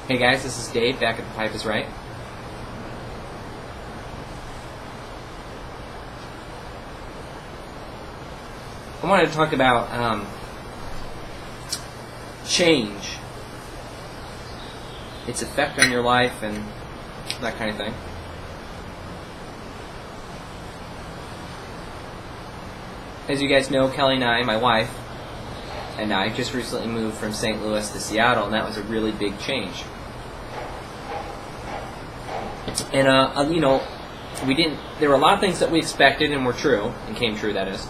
Hey guys, this is Dave back at The Pipe is Right. I wanted to talk about change, its effect on your life, and that kind of thing. As you guys know, Kelly and I, my wife, and I just recently moved from St. Louis to Seattle, and that was a really big change. And there were a lot of things that we expected and were true, and came true, that is.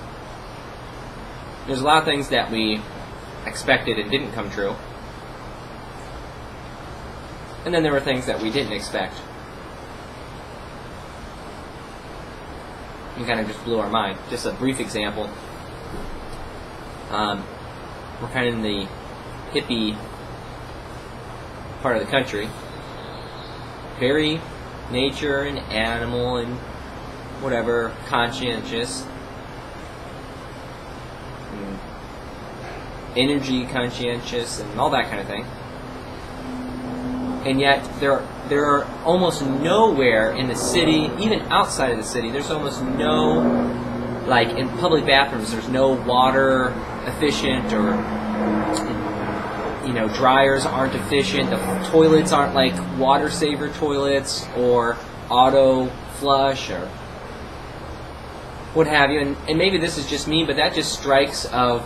There's a lot of things that we expected and didn't come true. And then there were things that we didn't expect. And kind of just blew our mind. Just a brief example. We're kind of in the hippie part of the country. Very nature and animal and whatever, conscientious. And energy conscientious and all that kind of thing. And yet there are almost nowhere in the city, even outside of the city, there's almost no, like in public bathrooms, there's no water efficient, or dryers aren't efficient, the toilets aren't like water saver toilets or auto flush or what have you. And maybe this is just me, but that just strikes of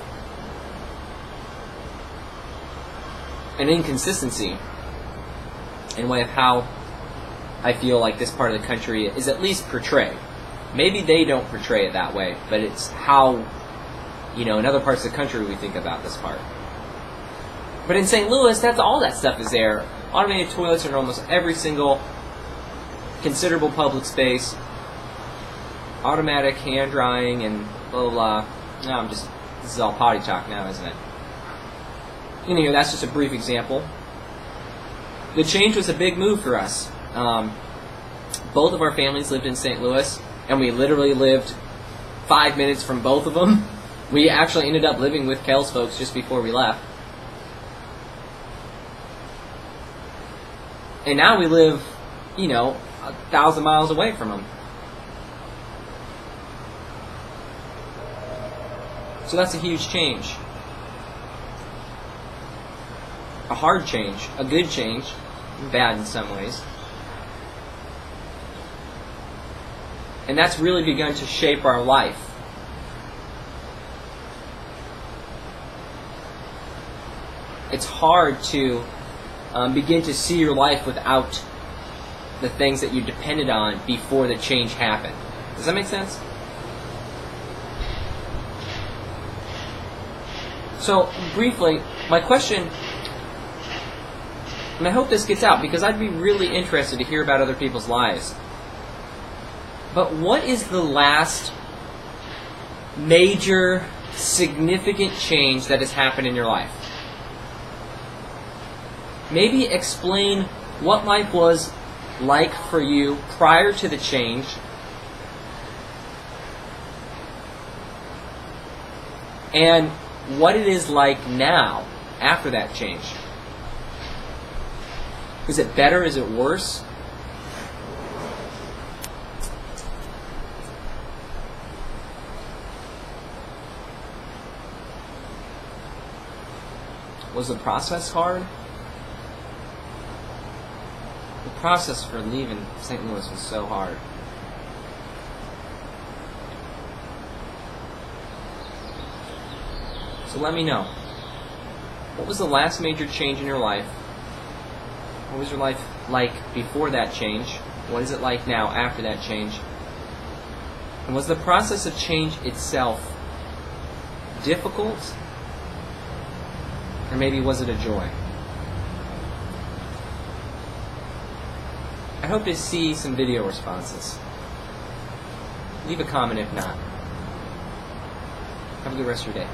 an inconsistency in way of how I feel like this part of the country is at least portrayed. Maybe they don't portray it that way, but it's how, in other parts of the country we think about this part. But in St. Louis, that's all that stuff is there. Automated toilets are in almost every single considerable public space. Automatic hand drying and blah blah blah. This is all potty talk now, isn't it? Anyway, that's just a brief example. The change was a big move for us. Both of our families lived in St. Louis, and we literally lived 5 minutes from both of them. We actually ended up living with Kel's folks just before we left. And now we live, 1,000 miles away from them. So that's a huge change. A hard change, a good change, bad in some ways. And that's really begun to shape our life. It's hard to begin to see your life without the things that you depended on before the change happened. Does that make sense? So, briefly, my question, and I hope this gets out because I'd be really interested to hear about other people's lives. But what is the last major, significant change that has happened in your life? Maybe explain what life was like for you prior to the change, and what it is like now after that change. Is it better? Is it worse? Was the process hard? The process for leaving St. Louis was so hard. So let me know. What was the last major change in your life? What was your life like before that change? What is it like now after that change? And was the process of change itself difficult? Or maybe was it a joy? I hope to see some video responses. Leave a comment if not. Have a good rest of your day.